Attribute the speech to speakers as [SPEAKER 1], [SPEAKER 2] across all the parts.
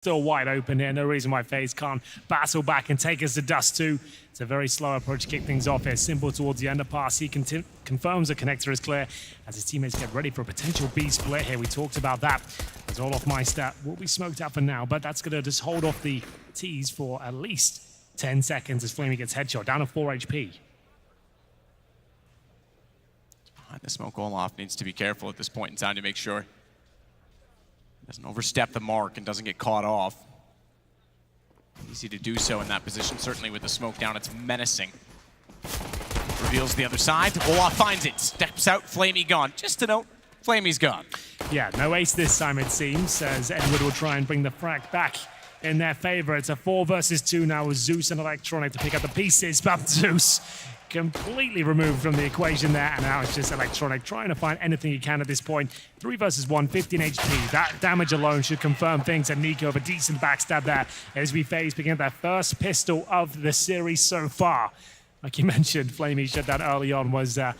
[SPEAKER 1] Still wide open here. No reason why FaZe can't battle back and take us to dust too. It's a very slow approach to kick things off here. Simple towards the underpass. He confirms the connector is clear as his teammates get ready for a potential B split here. We talked about that. As all off my stat will be smoked out for now, but that's going to just hold off the T's for at least 10 seconds as Flamey gets headshot. Down to 4 HP.
[SPEAKER 2] The smoke Olaf needs to be careful at this point in time to make sure doesn't overstep the mark and doesn't get caught off. Easy to do so in that position, certainly with the smoke down, it's menacing. Reveals the other side, Olaf finds it, steps out, Flamey gone. Just a note, Flamey's gone.
[SPEAKER 1] Yeah, no ace this time it seems, as Edward will try and bring the frag back in their favor. It's a 4 versus 2 now with Zeus and Electronic to pick up the pieces, but Zeus completely removed from the equation there, and now it's just Electronic trying to find anything he can at this point. 3 versus 1, 15 HP. That damage alone should confirm things, and Nico with a decent backstab there as we FaZe picking up their first pistol of the series so far. Like you mentioned, Flamey shut down early on was a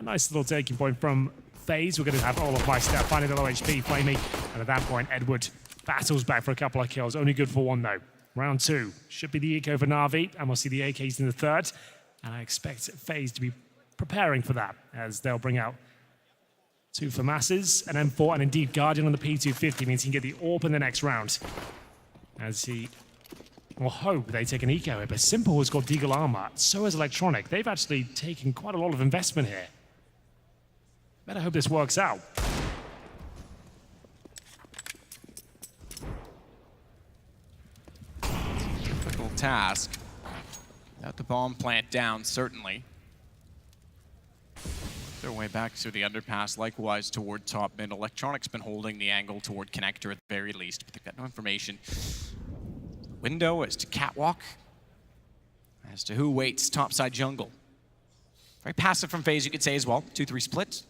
[SPEAKER 1] nice little taking point from FaZe. We're going to have all of my step finding the low HP, Flamey, and at that point, Edward battles back for a couple of kills. Only good for 1 though. Round 2 should be the eco for Navi, and we'll see the AKs in the 3rd. And I expect FaZe to be preparing for that, as they'll bring out 2 for masses, an M4, and indeed Guardian on the P250 means he can get the AWP in the next round. As he will hope they take an eco here, but Simple has got Deagle armor, so has Electronic. They've actually taken quite a lot of investment here. Better hope this works out.
[SPEAKER 2] Difficult task. Got the bomb plant down, certainly. Their way back to the underpass, likewise toward top mid. Electronic's been holding the angle toward connector at the very least, but they've got no information. Window as to catwalk, as to who waits topside jungle. Very passive from FaZe, you could say as well. 2-3 split.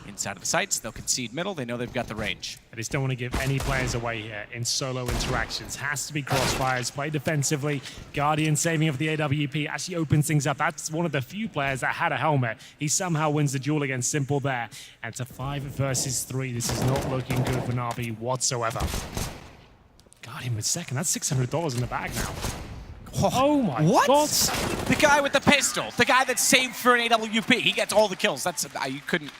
[SPEAKER 2] Inside of the sites, they'll concede middle. They know they've got the range.
[SPEAKER 1] I just don't want to give any players away here in solo interactions. Has to be crossfires, play defensively. Guardian saving of the AWP actually opens things up. That's one of the few players that had a helmet. He somehow wins the duel against Simple there. And it's a 5 versus 3. This is not looking good for Navi whatsoever. Guardian with second. That's $600 in the bag now. Oh my
[SPEAKER 2] what?
[SPEAKER 1] God.
[SPEAKER 2] The guy with the pistol, the guy that's saved for an AWP, he gets all the kills. That's you couldn't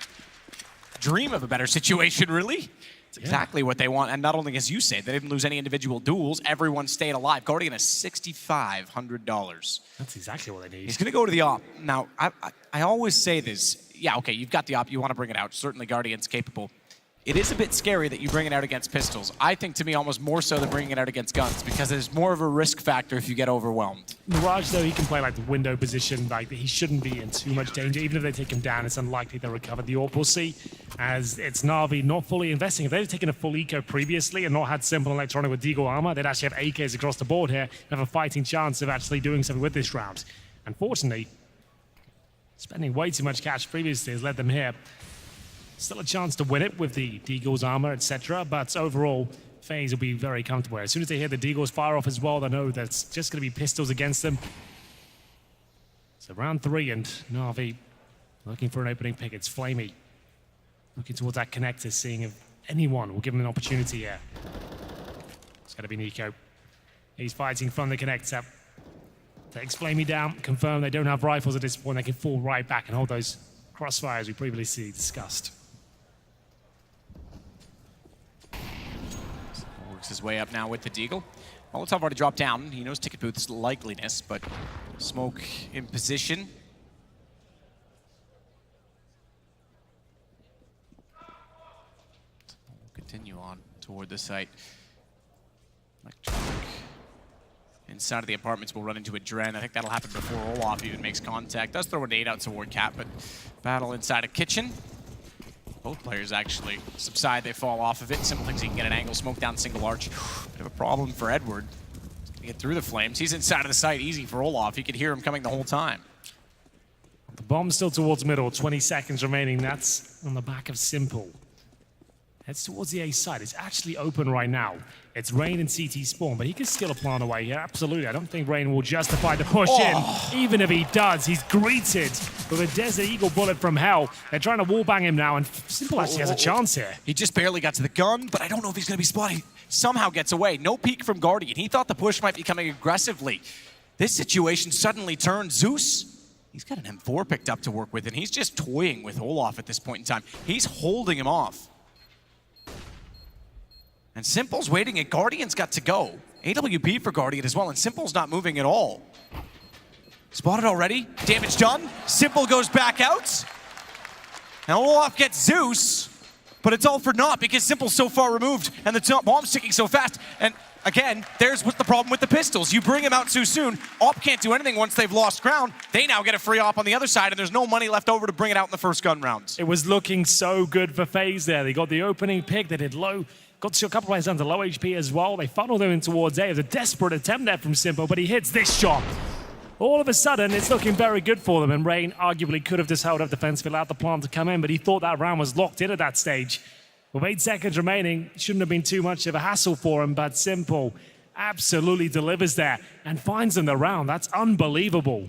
[SPEAKER 2] dream of a better situation, really. It's exactly what they want. And not only, as you say, they didn't lose any individual duels. Everyone stayed alive. Guardian has $6,500.
[SPEAKER 1] That's exactly what they need.
[SPEAKER 2] He's going to go to the op. Now, I always say this. Yeah, okay, you've got the op. You want to bring it out. Certainly, Guardian's capable. It is a bit scary that you bring it out against pistols. I think, to me, almost more so than bringing it out against guns, because there's more of a risk factor if you get overwhelmed.
[SPEAKER 1] Mirage, though, he can play like the window position. Like, he shouldn't be in too much danger. Even if they take him down, it's unlikely they'll recover the AWP. We'll see, as it's Navi not fully investing. If they'd taken a full eco previously and not had Simple Electronic with Deagle armor, they'd actually have AKs across the board here, have a fighting chance of actually doing something with this round. Unfortunately, spending way too much cash previously has led them here. Still a chance to win it with the Deagle's armor, etc. But overall, FaZe will be very comfortable. As soon as they hear the Deagle's fire off as well, they know that's just going to be pistols against them. So round 3, and Navi looking for an opening pick. It's Flamey looking towards that connector, seeing if anyone will give him an opportunity here. It's going to be Nico. He's fighting from the connector. Takes Flamey down, confirm they don't have rifles at this point. They can fall right back and hold those crossfires we previously discussed.
[SPEAKER 2] Works his way up now with the Deagle. Molotov already dropped down. He knows Ticket Booth's likeliness, but smoke in position. We'll continue on toward the site. Electronic. Inside of the apartments, we'll run into a Dren. I think that'll happen before Olaf even makes contact. Does throw a nade out toward Cat, but battle inside a kitchen. Both players actually subside, they fall off of it. Simple thinks he can get an angle, smoke down single arch. Bit of a problem for Edward. He's gonna get through the flames. He's inside of the site, easy for Olaf. He could hear him coming the whole time.
[SPEAKER 1] The bomb's still towards middle, 20 seconds remaining. That's on the back of Simple. Heads towards the A side. It's actually open right now. It's Rain and CT spawn, but he can steal a plant away here. Absolutely. I don't think Rain will justify the push in. Even if he does, he's greeted with a Desert Eagle bullet from hell. They're trying to wallbang him now, and Simple actually has a chance here.
[SPEAKER 2] He just barely got to the gun, but I don't know if he's going to be spotted. He somehow gets away. No peek from Guardian. He thought the push might be coming aggressively. This situation suddenly turned. Zeus, he's got an M4 picked up to work with, and he's just toying with Olaf at this point in time. He's holding him off. And Simple's waiting, and Guardian's got to go. AWP for Guardian as well, and Simple's not moving at all. Spotted already, damage done. Simple goes back out. Now Olaf gets Zeus, but it's all for naught because Simple's so far removed, and the bomb's ticking so fast. And again, there's what's the problem with the pistols. You bring him out too soon, Op can't do anything once they've lost ground. They now get a free Op on the other side, and there's no money left over to bring it out in the first gun round.
[SPEAKER 1] It was looking so good for FaZe there. They got the opening pick, they did low. Got to a couple players down to low HP as well. They funneled him in towards A. It was a desperate attempt there from Simple, but he hits this shot. All of a sudden, it's looking very good for them, and Rain arguably could have just held up defensively, allowed the plant to come in, but he thought that round was locked in at that stage. With 8 seconds remaining, shouldn't have been too much of a hassle for him, but Simple absolutely delivers there and finds them the round. That's unbelievable.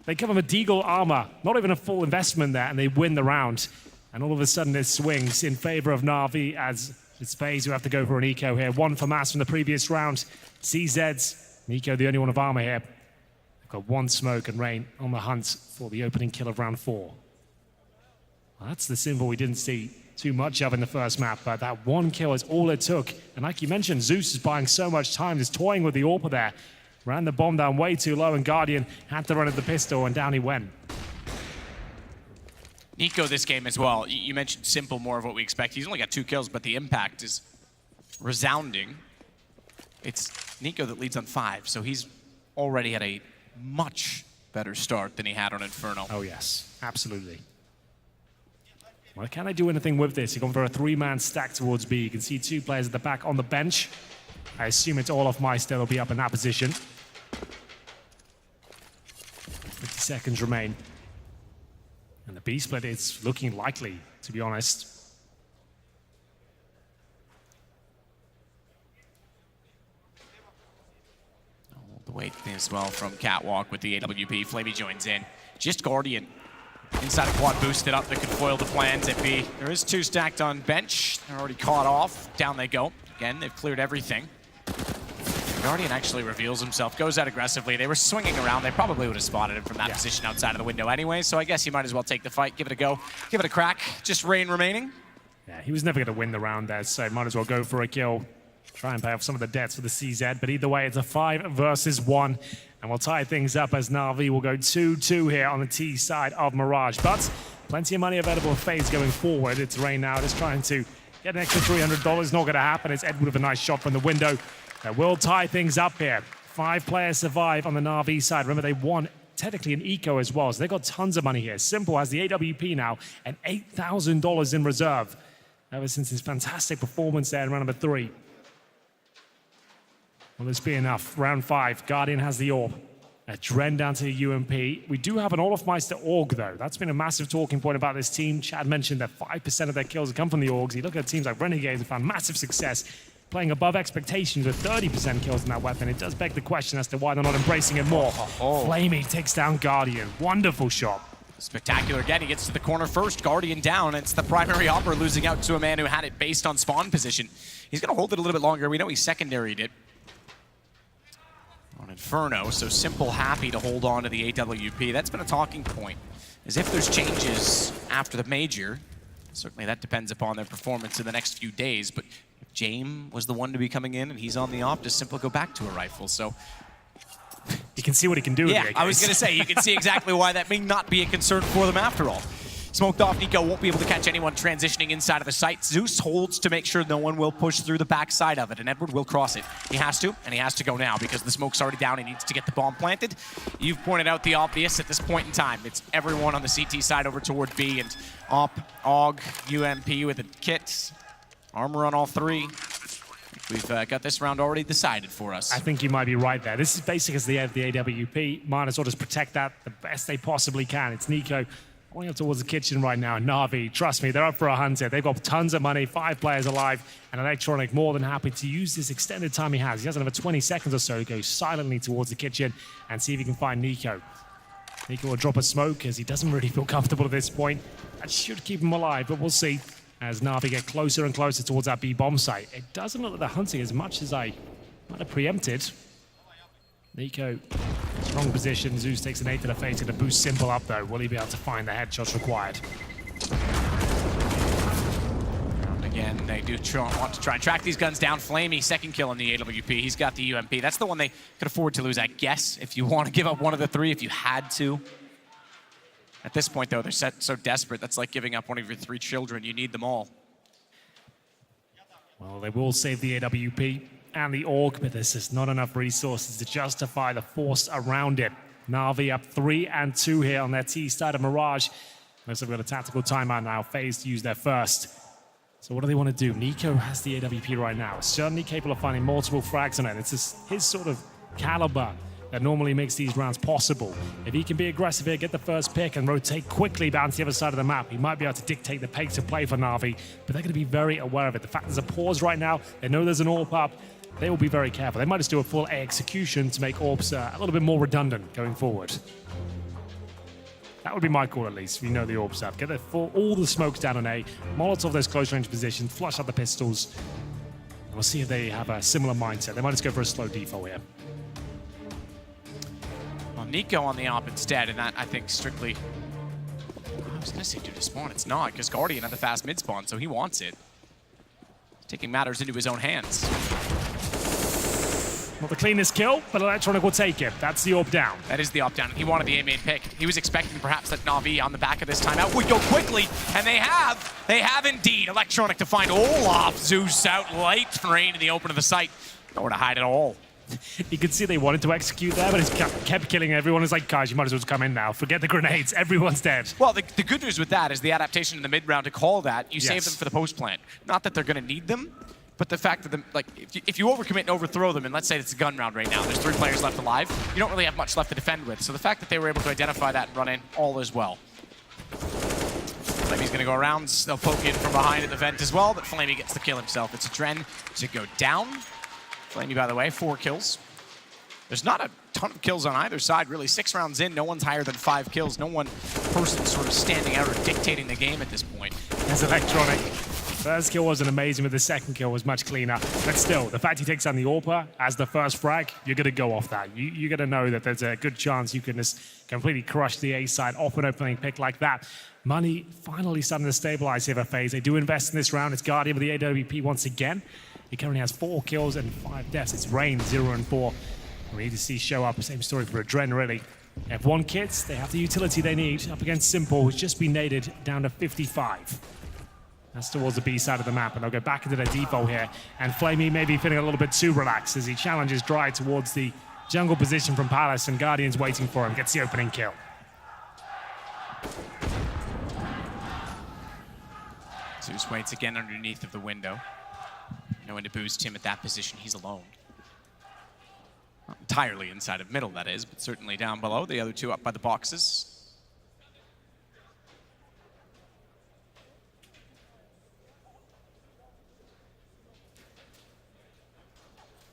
[SPEAKER 1] They come with Deagle armor, not even a full investment there, and they win the round. And all of a sudden, it swings in favor of Navi as it's FaZe who have to go for an eco here. One for Mass from the previous round. CZ's, Nico the only one of armor here. They've got one smoke and Rain on the hunt for the opening kill of round 4. Well, that's the symbol we didn't see too much of in the first map, but that one kill is all it took. And like you mentioned, Zeus is buying so much time, just toying with the AWP there. Ran the bomb down way too low, and Guardian had to run at the pistol, and down he went.
[SPEAKER 2] Nico this game as well. You mentioned Simple, more of what we expect. He's only got 2 kills, but the impact is resounding. It's Nico that leads on 5, so he's already had a much better start than he had on Inferno.
[SPEAKER 1] Oh yes, absolutely. Well, can they do anything with this? You're going for a 3-man stack towards B. You can see 2 players at the back on the bench. I assume it's Olaf Meister will be up in that position. 50 seconds remain. And the B split is looking likely, to be honest.
[SPEAKER 2] The weight as well from Catwalk with the AWP. Flamey joins in. Just Guardian inside a quad boosted up that could foil the plans at B. There is 2 stacked on bench. They're already caught off. Down they go. Again, they've cleared everything. Guardian actually reveals himself, goes out aggressively. They were swinging around. They probably would have spotted him from that position outside of the window anyway, so I guess you might as well take the fight, give it a go, give it a crack. Just Rain remaining.
[SPEAKER 1] Yeah, he was never going to win the round there, so might as well go for a kill. Try and pay off some of the debts for the CZ, but either way, it's a 5 versus 1. And we'll tie things up as Navi will go 2-2 here on the T side of Mirage. But plenty of money available for FaZe going forward. It's Rain now just trying to get an extra $300. Not going to happen. It's Edward with a nice shot from the window. That will tie things up here. 5 players survive on the Navi side. Remember, they won technically an eco as well, so they've got tons of money here. Simple has the AWP now and $8,000 in reserve ever since his fantastic performance there in round number 3. Will this be enough? Round 5, Guardian has the AWP. A Dren down to the UMP. We do have an Olaf Meister AUG, though. That's been a massive talking point about this team. Chad mentioned that 5% of their kills have come from the AUGs. You look at teams like Renegades and found massive success playing above expectations with 30% kills in that weapon. It does beg the question as to why they're not embracing it more. Flamey takes down Guardian. Wonderful shot.
[SPEAKER 2] Spectacular again. He gets to the corner first. Guardian down. It's the primary opper losing out to a man who had it based on spawn position. He's going to hold it a little bit longer. We know he secondaried it on Inferno, so Simple happy to hold on to the AWP. That's been a talking point. As if there's changes after the major, certainly that depends upon their performance in the next few days, but if James was the one to be coming in and he's on the op, just Simple go back to a rifle, so...
[SPEAKER 1] You can see what he can do
[SPEAKER 2] yeah,
[SPEAKER 1] with it.
[SPEAKER 2] I was going to say, you can see exactly why that may not be a concern for them after all. Smoked off, Nico won't be able to catch anyone transitioning inside of the site. Zeus holds to make sure no one will push through the back side of it, and Edward will cross it. He has to, and he has to go now because the smoke's already down. He needs to get the bomb planted. You've pointed out the obvious at this point in time. It's everyone on the CT side over toward B, and Op, AUG, UMP with a kit. Armor on all 3. We've got this round already decided for us.
[SPEAKER 1] I think you might be right there. This is basically as the end of the AWP. Might as well just protect that the best they possibly can. It's Nico Going up towards the kitchen right now. Navi, trust me, they're up for a hunt here. They've got tons of money, 5 players alive, and Electronic more than happy to use this extended time he has. He has another 20 seconds or so to go silently towards the kitchen and see if he can find Nico. Nico will drop a smoke as he doesn't really feel comfortable at this point. That should keep him alive, but we'll see as Navi get closer and closer towards that B bomb site. It doesn't look like they're hunting as much as I might have preempted. Nico, strong position. Zeus takes an 8 to the face. Going to boost Simple up though. Will he be able to find the headshots required?
[SPEAKER 2] And again, they do want to try and track these guns down. Flamey, second kill on the AWP. He's got the UMP. That's the one they could afford to lose, I guess, if you want to give up one of the 3, if you had to. At this point, though, they're so desperate. That's like giving up one of your 3 children. You need them all.
[SPEAKER 1] Well, they will save the AWP and the AUG, but there's just not enough resources to justify the force around it. Navi up 3 and 2 here on their T side of Mirage. Looks like we've got a tactical timeout now. FaZe to use their first. So what do they want to do? Nico has the AWP right now. Certainly capable of finding multiple frags on it. It's just his sort of caliber that normally makes these rounds possible. If he can be aggressive here, get the first pick and rotate quickly down to the other side of the map, he might be able to dictate the pace of play for Navi, but they're going to be very aware of it. The fact there's a pause right now, they know there's an AWP up, they will be very careful. They might just do a full A execution to make AWPs a little bit more redundant going forward. That would be my call at least, if you know the AWPs up. Get all the smokes down on A, Molotov those close range positions, flush out the pistols, and we'll see if they have a similar mindset. They might just go for a slow default here.
[SPEAKER 2] Well, Nico on the op instead, and that, I think, strictly... I was going to say due to spawn. It's not, because Guardian had the fast mid spawn, so he wants it. Taking matters into his own hands.
[SPEAKER 1] Not the cleanest kill, but Electronic will take it. That's the AWP down.
[SPEAKER 2] That is the op down. He wanted the A main pick. He was expecting perhaps that Navi on the back of this timeout would go quickly, and they have. They have indeed. Electronic to find Olaf. Zeus out light rain in the open of the site. Nowhere to hide at all.
[SPEAKER 1] You could see they wanted to execute there, but he kept killing everyone. It's like, guys, you might as well just come in now. Forget the grenades. Everyone's dead.
[SPEAKER 2] Well, the good news with that is the adaptation in the mid-round to call that. You save them for the post-plant. Not that they're going to need them, but the fact that, if you overcommit and overthrow them, and let's say it's a gun round right now, there's 3 players left alive, you don't really have much left to defend with. So the fact that they were able to identify that and run in, all is well. Flamey's going to go around. They'll poke in from behind at the vent as well, but Flamey gets the kill himself. It's a Dren to go down. Flamey, by the way, 4 kills. There's not a ton of kills on either side, really. 6 rounds in, no one's higher than 5 kills. No one person sort of standing out or dictating the game at this point.
[SPEAKER 1] As Electronic. First kill wasn't amazing, but the second kill was much cleaner. But still, the fact he takes down the AWP as the first frag, you're going to go off that. You're going to know that there's a good chance you can just completely crush the A side off an opening pick like that. Money finally starting to stabilize here for FaZe. They do invest in this round. It's Guardian with the AWP once again. He currently has 4 kills and 5 deaths. It's Rain, 0 and 4. We need to see show up. Same story for Adren, really. They have 1 kit. They have the utility they need. Up against Simple, who's just been naded down to 55. That's towards the B side of the map, and they'll go back into their default here. And Flamey may be feeling a little bit too relaxed as he challenges Dry towards the jungle position from Palace, and Guardian's waiting for him. Gets the opening kill.
[SPEAKER 2] Zeus waits again underneath of the window. No one to boost him at that position. He's alone. Not entirely inside of middle, that is, but certainly down below. The other 2 up by the boxes.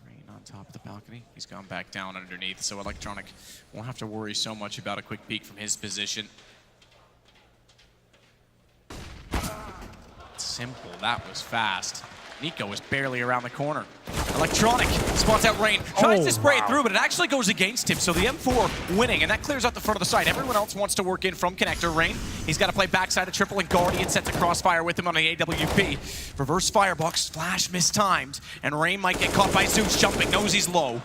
[SPEAKER 2] Rain on top of the balcony. He's gone back down underneath, so Electronic won't have to worry so much about a quick peek from his position. Simple, that was fast. Nico was barely around the corner. Electronic spots out Rain, tries to spray it through, but it actually goes against him. So the M4 winning, and that clears out the front of the site. Everyone else wants to work in from connector. Rain, he's got to play backside of triple, and Guardian sets a crossfire with him on the AWP. Reverse firebox, flash mistimed, and Rain might get caught by Zeus jumping, knows he's low.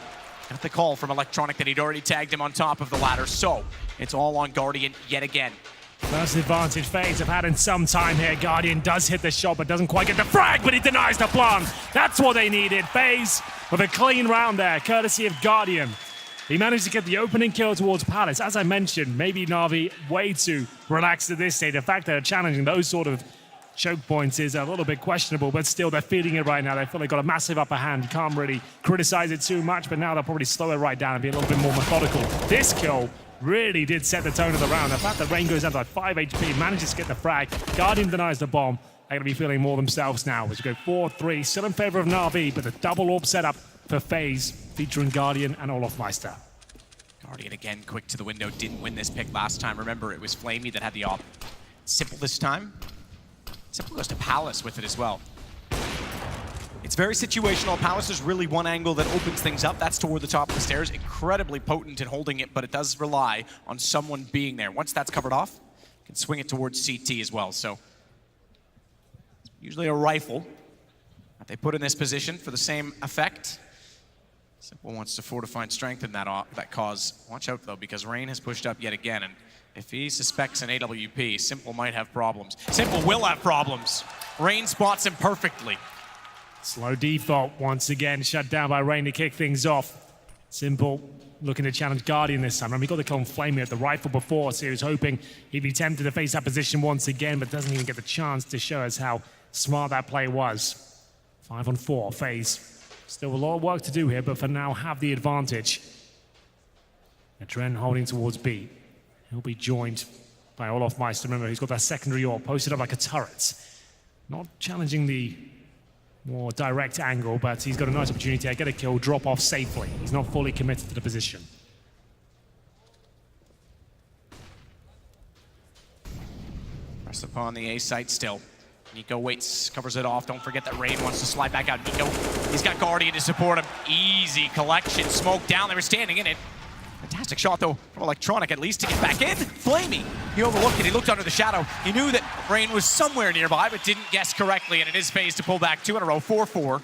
[SPEAKER 2] Got the call from Electronic that he'd already tagged him on top of the ladder, so it's all on Guardian yet again.
[SPEAKER 1] First advantage FaZe have had in some time here. Guardian does hit the shot, but doesn't quite get the frag, but he denies the plant. That's what they needed. FaZe with a clean round there, courtesy of Guardian. He managed to get the opening kill towards Palace. As I mentioned, maybe Navi way too relaxed at this stage. The fact that they're challenging those sort of choke points is a little bit questionable, but still they're feeding it right now. They feel they've got a massive upper hand. You can't really criticize it too much, but now they'll probably slow it right down and be a little bit more methodical. This kill really did set the tone of the round. The fact that Rain goes down to like 5 HP, manages to get the frag, Guardian denies the bomb. They're going to be feeling more themselves now as we go 4-3, still in favor of Navi, but the double orb setup for FaZe, featuring Guardian and Olofmeister.
[SPEAKER 2] Guardian again, quick to the window, didn't win this pick last time. Remember, it was Flamey that had the op. Simple this time. Simple goes to Palace with it as well. It's very situational. Palace is really one angle that opens things up. That's toward the top of the stairs. Incredibly potent in holding it, but it does rely on someone being there. Once that's covered off, you can swing it towards CT as well. So usually a rifle that they put in this position for the same effect. Simple wants to fortify and strengthen that cause. Watch out though, because Rain has pushed up yet again, and if he suspects an AWP, Simple might have problems. Simple will have problems. Rain spots him perfectly.
[SPEAKER 1] Slow default once again, shut down by Rain to kick things off. Simple looking to challenge Guardian this time. Remember, he got the kill on Flamey at the rifle before, so he was hoping he'd be tempted to face that position once again, but doesn't even get the chance to show us how smart that play was. 5-on-4, FaZe. Still a lot of work to do here, but for now have the advantage. Adren holding towards B. He'll be joined by Olofmeister. Remember, he's got that secondary orb posted up like a turret. Not challenging the more direct angle, but he's got a nice opportunity to get a kill, drop off safely. He's not fully committed to the position.
[SPEAKER 2] Press upon the A site still. Nico waits, covers it off. Don't forget that Rain wants to slide back out. Nico, he's got Guardian to support him. Easy collection, smoke down. They were standing in it. Fantastic shot though from Electronic, at least to get back in. Flamey, he overlooked it. He looked under the shadow. He knew that Rain was somewhere nearby, but didn't guess correctly. And it is FaZe to pull back 2 in a row, 4-4.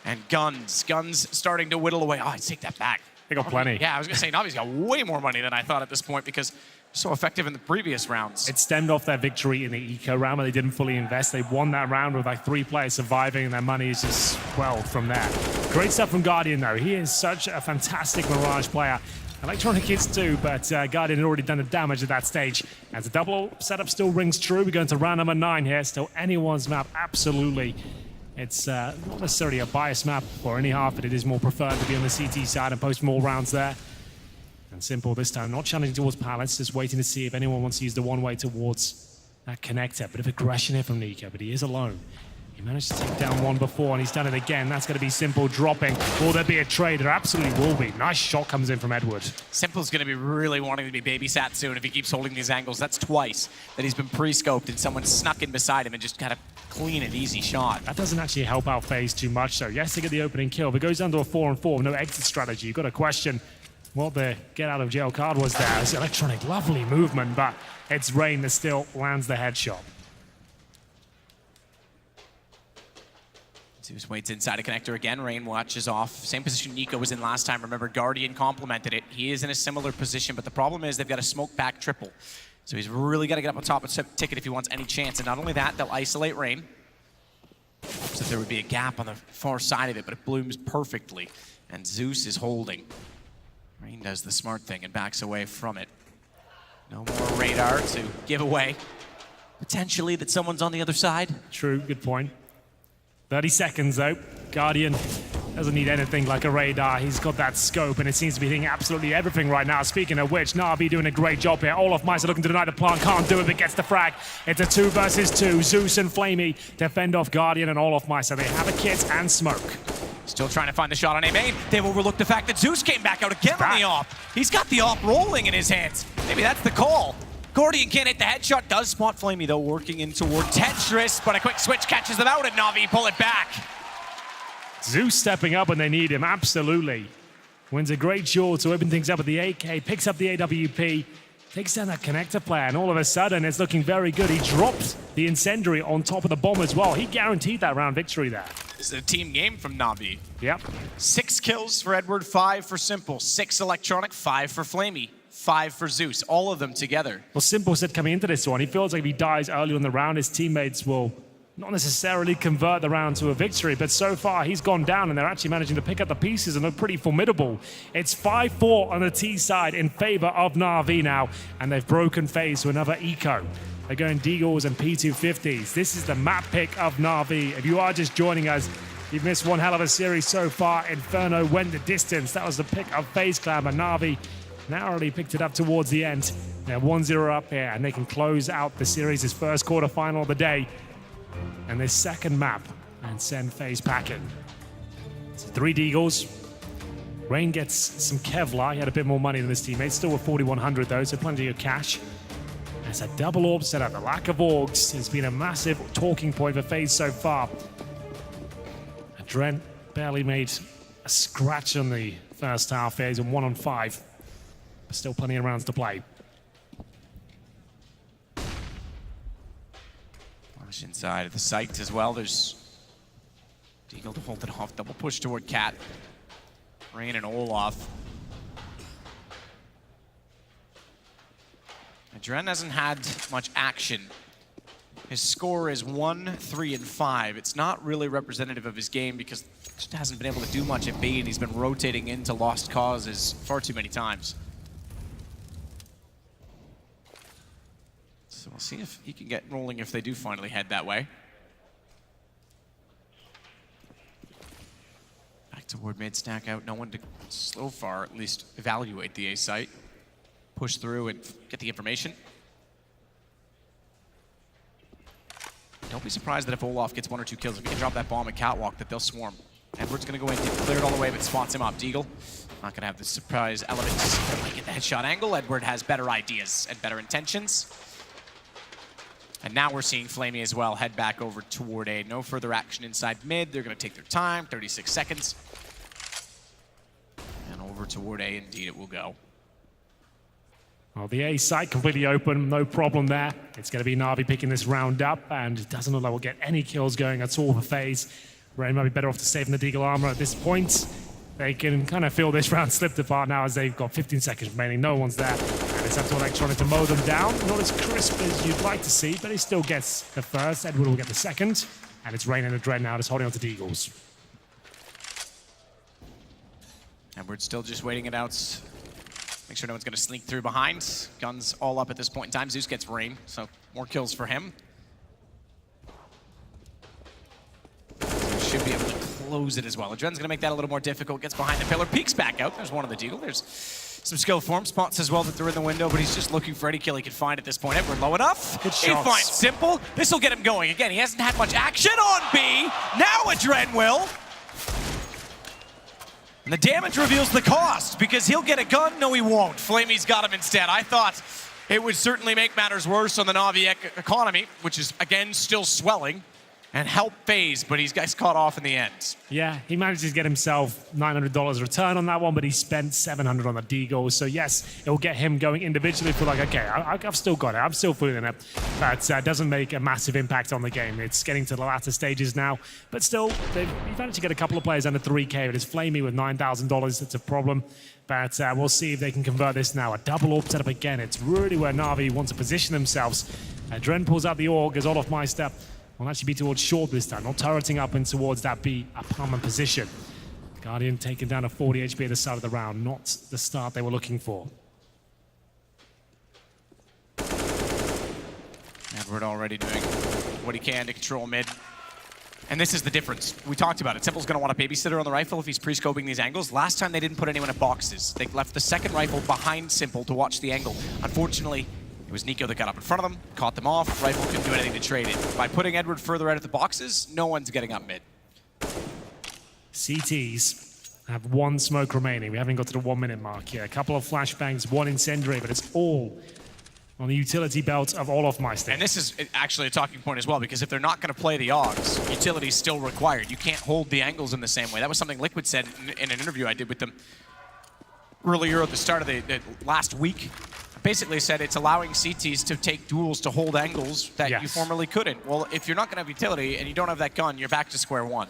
[SPEAKER 2] And Guns starting to whittle away. Oh, I'd take that back.
[SPEAKER 1] They got plenty.
[SPEAKER 2] Yeah, I was gonna say Navi's got way more money than I thought at this point, because so effective in the previous rounds.
[SPEAKER 1] It stemmed off their victory in the eco round where they didn't fully invest. They won that round with like 3 players surviving, and their money is just swelled from there. Great stuff from Guardian though. He is such a fantastic Mirage player. Electronic is too, but Guardian had already done the damage at that stage. As the double setup still rings true, we're going to round number 9 here. Still anyone's map, absolutely. It's not necessarily a biased map for any half, but it is more preferred to be on the CT side and post more rounds there. And Simple this time, not challenging towards Palace, just waiting to see if anyone wants to use the one-way towards that connector. Bit of aggression here from Nico, but he is alone. He managed to take down one before, and he's done it again. That's going to be Simple dropping. Will there be a trade? There absolutely will be. Nice shot comes in from Edward.
[SPEAKER 2] Simple's going to be really wanting to be babysat soon if he keeps holding these angles. That's twice that he's been pre-scoped and someone snuck in beside him and just kind of clean and easy shot.
[SPEAKER 1] That doesn't actually help out FaZe too much, so yes, they get the opening kill. If it goes down to a 4-on-4 with no exit strategy, you've got to question what the get-out-of-jail card was there. It's Electronic, lovely movement, but it's Rain that still lands the headshot.
[SPEAKER 2] Zeus waits inside a connector again. Rain watches off. Same position Nico was in last time. Remember, Guardian complemented it. He is in a similar position, but the problem is they've got a smoke back triple. So he's really got to get up on top of the ticket if he wants any chance. And not only that, they'll isolate Rain. So there would be a gap on the far side of it, but it blooms perfectly. And Zeus is holding. Rain does the smart thing and backs away from it. No more radar to give away. Potentially that someone's on the other side.
[SPEAKER 1] True, good point. 30 seconds though. Guardian doesn't need anything like a radar. He's got that scope, and it seems to be hitting absolutely everything right now. Speaking of which, Navi doing a great job here. Olofmeister looking to deny the plant, can't do it, but gets the frag. It's a 2 versus 2. Zeus and Flamey defend off Guardian and Olofmeister. They have a kit and smoke.
[SPEAKER 2] Still trying to find the shot on A-Main. They've overlooked the fact that Zeus came back out again on the op. He's got the op rolling in his hands. Maybe that's the call. Guardian can't hit the headshot. Does spot Flamey though, working in toward Tetris, but a quick switch catches them out, and Navi pull it back.
[SPEAKER 1] Zeus stepping up when they need him, absolutely. Wins a great duel to open things up with the AK, picks up the AWP, takes down that connector player, and all of a sudden it's looking very good. He drops the incendiary on top of the bomb as well. He guaranteed that round victory there.
[SPEAKER 2] This is a team game from Navi.
[SPEAKER 1] Yep.
[SPEAKER 2] 6 kills for Edward, 5 for Simple, 6 Electronic, 5 for Flamey, 5 for Zeus, all of them together.
[SPEAKER 1] Well, Simple said coming into this one, he feels like if he dies early in the round, his teammates will not necessarily convert the round to a victory, but so far he's gone down and they're actually managing to pick up the pieces and look pretty formidable. It's 5-4 on the T side in favor of Navi now, and they've broken FaZe to another eco. They're going Deagles and P250s. This is the map pick of Navi. If you are just joining us, you've missed one hell of a series so far. Inferno went the distance. That was the pick of FaZe Clan, and Navi narrowly picked it up towards the end. They're 1-0 up here, and they can close out the series' first quarterfinal of the day. And this second map, and send FaZe packing. So 3 Deagles. Rain gets some Kevlar. He had a bit more money than his teammates. Still with 4,100 though, so plenty of cash. It's a double orb setup. The lack of orgs has been a massive talking point for FaZe so far. Dren barely made a scratch on the first half here. He's in 1 on 5. But still plenty of rounds to play.
[SPEAKER 2] Flash inside of the site as well. There's Deagle to hold it off. Double push toward Cat. Rain and Olaf. Dren hasn't had much action. His score is 1, 3, and 5. It's not really representative of his game because he just hasn't been able to do much at B, and he's been rotating into lost causes far too many times. So we'll see if he can get rolling if they do finally head that way. Back toward mid, stack out. No one to, so far, at least evaluate the A site. Push through and get the information. Don't be surprised that if Olaf gets 1 or 2 kills, if he can drop that bomb at Catwalk, that they'll swarm. Edward's gonna go in, clear it all the way, but spots him up. Deagle, not gonna have the surprise element to get the headshot angle. Edward has better ideas and better intentions. And now we're seeing Flamey as well head back over toward A. No further action inside mid. They're gonna take their time, 36 seconds. And over toward A, indeed it will go.
[SPEAKER 1] Well, the A site completely open, no problem there. It's going to be Navi picking this round up, and it doesn't look like we'll get any kills going at all for FaZe. Rain might be better off to saving the Deagle armor at this point. They can kind of feel this round slipped apart now as they've got 15 seconds remaining. No one's there, and it's up to Electronic to mow them down. Not as crisp as you'd like to see, but he still gets the first. Edward will get the second, and it's Rain and a Dread now just holding on to Deagles.
[SPEAKER 2] Edward's still just waiting it out. Make sure no one's going to sneak through behind. Guns all up at this point in time. Zeus gets Rain, so more kills for him. Should be able to close it as well. Adren's going to make that a little more difficult. Gets behind the pillar, peeks back out. There's one of the Deagle. There's some skill form spots as well that they're in the window, but he's just looking for any kill he can find at this point. Edward low enough.
[SPEAKER 1] Good
[SPEAKER 2] He
[SPEAKER 1] shots.
[SPEAKER 2] finds Simple. This will get him going. Again, he hasn't had much action on B. Now Adren will. And the damage reveals the cost, because he'll get a gun. No, he won't. Flamey's got him instead. I thought it would certainly make matters worse on the Navi economy, which is, again, still swelling, and help FaZe, but he's guys caught off in the end.
[SPEAKER 1] Yeah, he manages to get himself $900 return on that one, but he spent $700 on the Deagle. So yes, it will get him going individually for like, okay, I've still got it. I'm still feeling it. But doesn't make a massive impact on the game. It's getting to the latter stages now. But still, you've managed to get a couple of players under 3K. But it's Flamey with $9,000. It's a problem. But we'll see if they can convert this now. A double orb setup again. It's really where Navi wants to position themselves. Dren pulls out the org as Olaf Meister will actually be towards short this time, not turreting up and towards that B apartment position. Guardian taken down to 40 HP at the start of the round, not the start they were looking for.
[SPEAKER 2] Edward already doing what he can to control mid. And this is the difference. We talked about it. Simple's going to want a babysitter on the rifle if he's pre-scoping these angles. Last time they didn't put anyone at boxes. They left the second rifle behind Simple to watch the angle. Unfortunately, it was Nico that got up in front of them, caught them off. Rifle couldn't do anything to trade it. By putting Edward further out of the boxes, no one's getting up mid.
[SPEAKER 1] CTs have 1 smoke remaining. We haven't got to the 1 minute mark yet. A couple of flashbangs, 1 incendiary, but it's all on the utility belt of Olaf Meister.
[SPEAKER 2] And this is actually a talking point as well, because if they're not going to play the Augs, utility's still required. You can't hold the angles in the same way. That was something Liquid said in an interview I did with them earlier at the start of the last week. Basically said it's allowing CTs to take duels to hold angles that you formerly couldn't. Well, if you're not going to have utility and you don't have that gun, you're back to square one.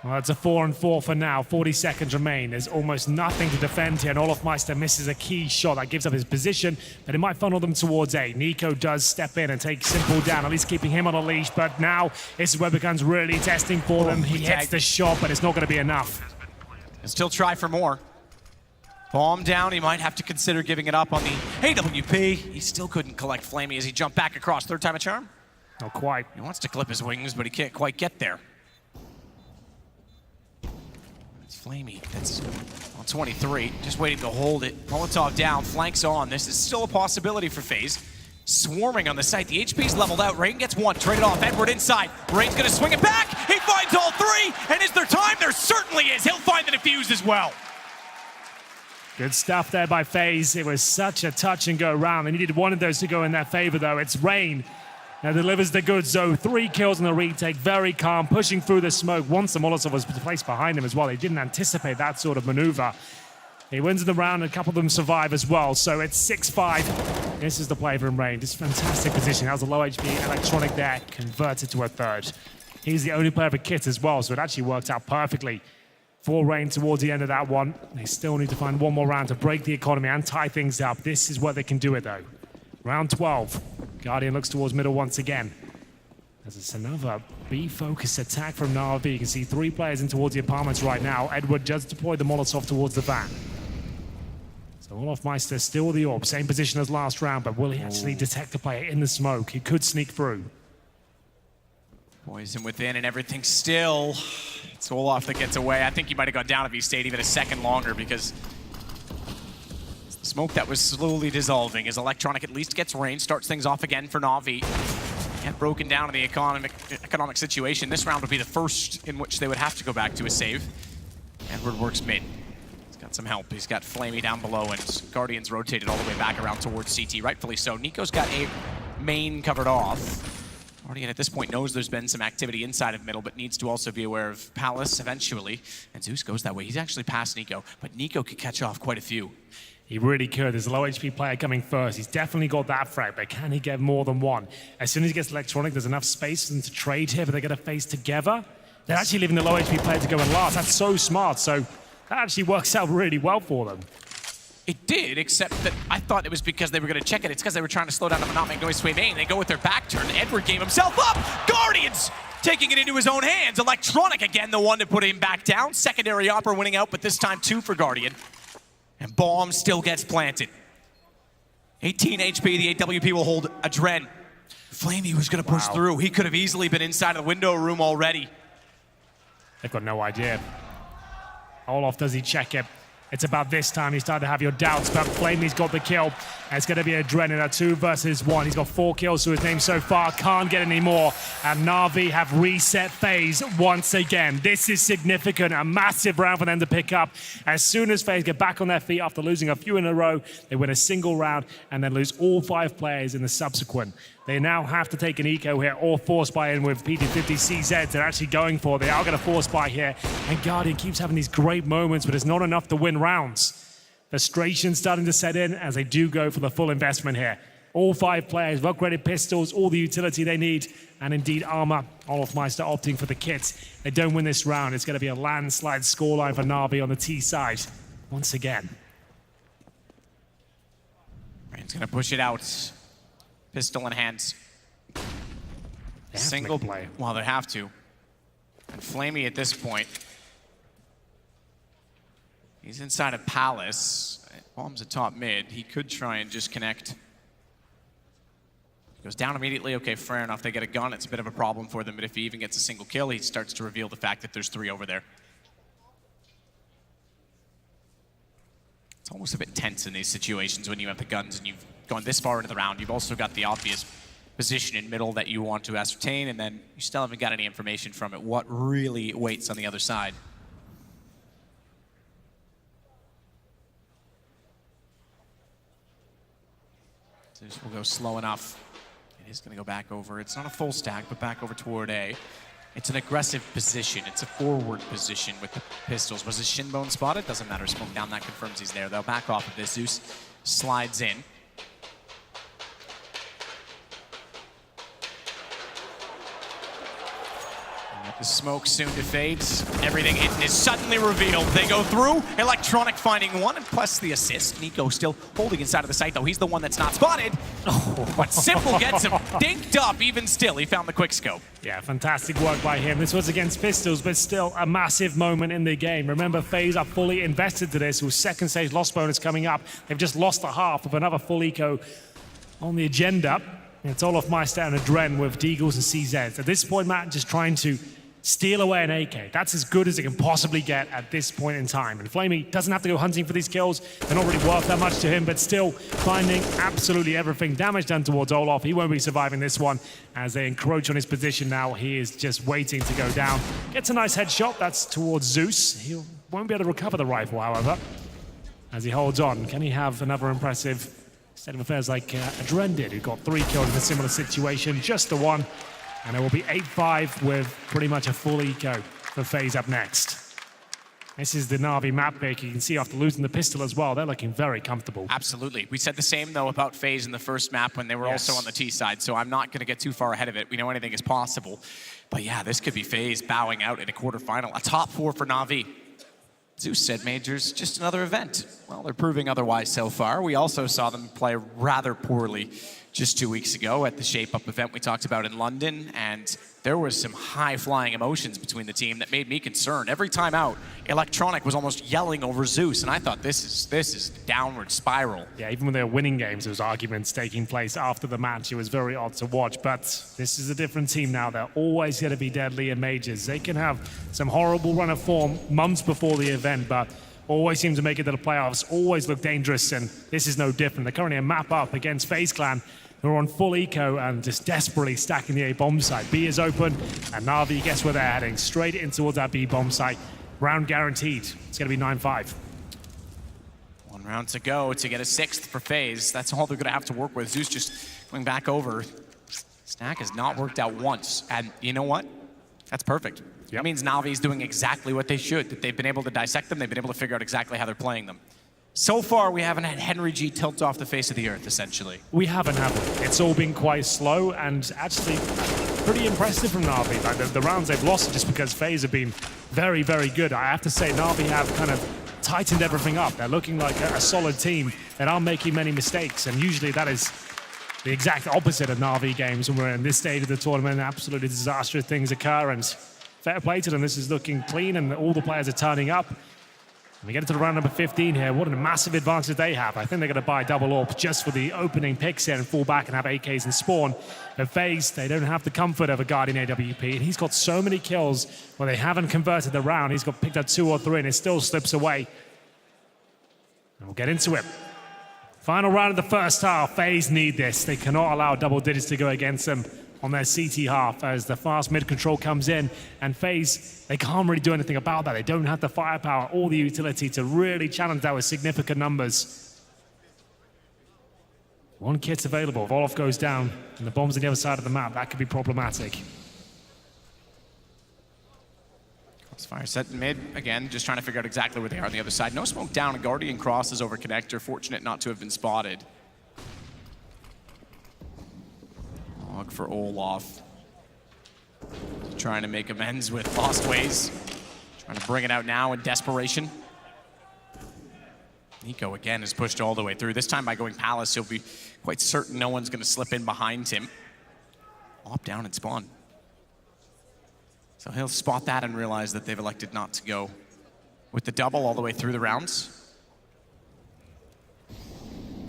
[SPEAKER 1] Well, it's a 4-on-4 for now. 40 seconds remain. There's almost nothing to defend here, and Olaf Meister misses a key shot that gives up his position, but it might funnel them towards A. Nico does step in and take Simple down, at least keeping him on a leash, but now this is where it becomes really testing for them. He hits the shot, but it's not going to be enough.
[SPEAKER 2] And still try for more. Bomb down, he might have to consider giving it up on the AWP. He still couldn't collect Flamey as he jumped back across. Third time a charm?
[SPEAKER 1] Not quite.
[SPEAKER 2] He wants to clip his wings, but he can't quite get there. It's Flamey. That's on 23, just waiting to hold it. Molotov down, flanks on. This is still a possibility for FaZe. Swarming on the site. The HP's leveled out. Rain gets one. Traded off. Edward inside. Rain's going to swing it back. He finds all three. And is there time? There certainly is. He'll find the defuse as well.
[SPEAKER 1] Good stuff there by FaZe. It was such a touch and go round. They needed one of those to go in their favor, though. It's Rain. Now delivers the goods, though. 3 kills on the retake. Very calm. Pushing through the smoke. Once the Molotov was placed behind him as well. He didn't anticipate that sort of maneuver. He wins the round, and a couple of them survive as well. So it's 6-5. This is the play from Rain. Just fantastic position. That was a low HP electronic there, converted to a third. He's the only player for kit as well, so it actually worked out perfectly for Rain towards the end of that one. They still need to find one more round to break the economy and tie things up. This is where they can do it, though. Round 12. Guardian looks towards middle once again. As it's another B-focused attack from Navi. You can see 3 players in towards the apartments right now. Edward just deployed the Molotov towards the van. So Olofmeister still the orb, same position as last round, but will he actually detect a player in the smoke? He could sneak through.
[SPEAKER 2] Poison within and everything still. It's Olaf that gets away. I think he might have gone down if he stayed even a second longer because the smoke that was slowly dissolving as Electronic at least gets Rain, starts things off again for Navi. Get broken down in the economic situation. This round would be the first in which they would have to go back to a save. Edward works mid. Got some help. He's got Flamey down below, and Guardian's rotated all the way back around towards CT, rightfully so. Nico's got a main covered off. Guardian at this point knows there's been some activity inside of middle, but needs to also be aware of Palace eventually. And Zeus goes that way. He's actually past Nico, but Nico could catch off quite a few.
[SPEAKER 1] He really could. There's a low HP player coming first. He's definitely got that frag, but can he get more than one? As soon as he gets electronic, there's enough space for them to trade here, but they're going to face together. They're actually leaving the low HP player to go in last. That's so smart. So that actually works out really well for them.
[SPEAKER 2] It did, except that I thought it was because they were going to check it. It's because they were trying to slow down the not make noise sway main. They go with their back turn. Edward gave himself up. Guardians taking it into his own hands. Electronic again, the one to put him back down. Secondary Opera winning out, but this time 2 for Guardian. And Bomb still gets planted. 18 HP, the AWP will hold Adren. Flamey was going to push through. He could have easily been inside of the window room already.
[SPEAKER 1] They've got no idea. Olaf, does he check it? It's about this time you start to have your doubts, but Flamey's got the kill. And it's going to be Adren in a 2 versus 1. He's got 4 kills to his name so far, can't get any more. And Navi have reset FaZe once again. This is significant, a massive round for them to pick up. As soon as FaZe get back on their feet after losing a few in a row, they win a single round and then lose all 5 players in the subsequent. They now have to take an eco here or force buy in with PT50 CZ. They're actually going for it. They are going to force buy here. And Guardian keeps having these great moments, but it's not enough to win rounds. Frustration starting to set in as they do go for the full investment here. All 5 players, upgraded pistols, all the utility they need, and indeed armor. Olofmeister opting for the kit. They don't win this round. It's going to be a landslide scoreline for Navi on the T side once again.
[SPEAKER 2] Rain's going to push it out. Pistol in hands. Single
[SPEAKER 1] play.
[SPEAKER 2] Well, they have to. And Flamey at this point. He's inside of Palace. Bomb's at top mid. He could try and just connect. Goes down immediately. Okay, fair enough. They get a gun. It's a bit of a problem for them. But if he even gets a single kill, he starts to reveal the fact that there's 3 over there. It's almost a bit tense in these situations when you have the guns and you've gone this far into the round. You've also got the obvious position in middle that you want to ascertain, and then you still haven't got any information from it. What really waits on the other side? So this will go slow enough. It is going to go back over. It's not a full stack, but back over toward A. It's an aggressive position. It's a forward position with the pistols. Was his shin bone spotted? Doesn't matter. Smoke down. That confirms he's there. They'll back off of this. Zeus slides in. The smoke soon to fade. Everything hidden is suddenly revealed. They go through. Electronic finding one, and plus the assist. Nico still holding inside of the site, though. He's the one that's not spotted. But Simple gets him dinked up. Even still, he found the quick scope.
[SPEAKER 1] Yeah, fantastic work by him. This was against Pistols, but still a massive moment in the game. Remember, FaZe are fully invested to this, with second stage loss bonus coming up. They've just lost a half of another full eco on the agenda. It's Olofmeister and Adren with Deagles and CZs. At this point, Matt, just trying to steal away an AK. That's as good as it can possibly get at this point in time. And Flamey doesn't have to go hunting for these kills. They're not really worth that much to him, but still finding absolutely everything. Damage done towards Olaf. He won't be surviving this one as they encroach on his position now. He is just waiting to go down. Gets a nice headshot. That's towards Zeus. He won't be able to recover the rifle, however, as he holds on. Can he have another impressive state of affairs like Adren did, who got 3 kills in a similar situation, just the one. And it will be 8-5 with pretty much a full eco for FaZe up next. This is the Navi map pick. You can see after losing the pistol as well, they're looking very comfortable.
[SPEAKER 2] Absolutely. We said the same, though, about FaZe in the first map when they were also on the T side, so I'm not going to get too far ahead of it. We know anything is possible. But yeah, this could be FaZe bowing out in a quarterfinal. A top 4 for Navi. Zeus said Majors, just another event. Well, they're proving otherwise so far. We also saw them play rather poorly just 2 weeks ago at the Shape Up event we talked about in London, and there was some high-flying emotions between the team that made me concerned. Every time out, Electronic was almost yelling over Zeus, and I thought this is downward spiral.
[SPEAKER 1] Yeah, even when they were winning games, there was arguments taking place after the match. It was very odd to watch, but this is a different team now. They're always going to be deadly in Majors. They can have some horrible run of form months before the event, but always seem to make it to the playoffs, always look dangerous, and this is no different. They're currently a map up against FaZe Clan, who are on full eco and just desperately stacking the A bomb site. B is open, and Navi, guess where they're heading? Straight in towards that B bomb site. Round guaranteed. It's going to be 9-5.
[SPEAKER 2] 1 round to go to get a 6th for FaZe. That's all they're going to have to work with. Zeus just going back over. Stack has not worked out once, and you know what? That's perfect. That means Navi's doing exactly what they should, that they've been able to dissect them, they've been able to figure out exactly how they're playing them. So far, we haven't had Henry G tilt off the face of the earth, essentially.
[SPEAKER 1] We haven't, have we? It's all been quite slow and actually pretty impressive from Navi. Like the rounds they've lost are just because FaZe have been very, very good. I have to say, Navi have kind of tightened everything up. They're looking like a solid team that aren't making many mistakes, and usually that is the exact opposite of Navi games when we're in this stage of the tournament. Absolutely disastrous things occur, and fair play to them. This is looking clean, and all the players are turning up. We get into the round number 15 here. What a massive advantage they have. I think they're going to buy double AWP just for the opening picks here and fall back and have AKs and spawn. But FaZe, they don't have the comfort of a Guardian AWP. And he's got so many kills where they haven't converted the round. He's got picked up 2 or 3 and it still slips away. And we'll get into it. Final round of the first half. FaZe need this. They cannot allow double digits to go against them on their CT half as the fast mid control comes in, and FaZe, they can't really do anything about that. They don't have the firepower or the utility to really challenge that with significant numbers. 1 kit's available. If Olaf goes down and the bomb's on the other side of the map, that could be problematic.
[SPEAKER 2] Crossfire set in mid, again, just trying to figure out exactly where they are on the other side. No smoke down, Guardian crosses over connector, fortunate not to have been spotted. Log for Olaf. Trying to make amends with lost ways. Trying to bring it out now in desperation. Nico again is pushed all the way through. This time by going Palace, he'll be quite certain no one's going to slip in behind him. Op down and spawn. So he'll spot that and realize that they've elected not to go with the double all the way through the rounds.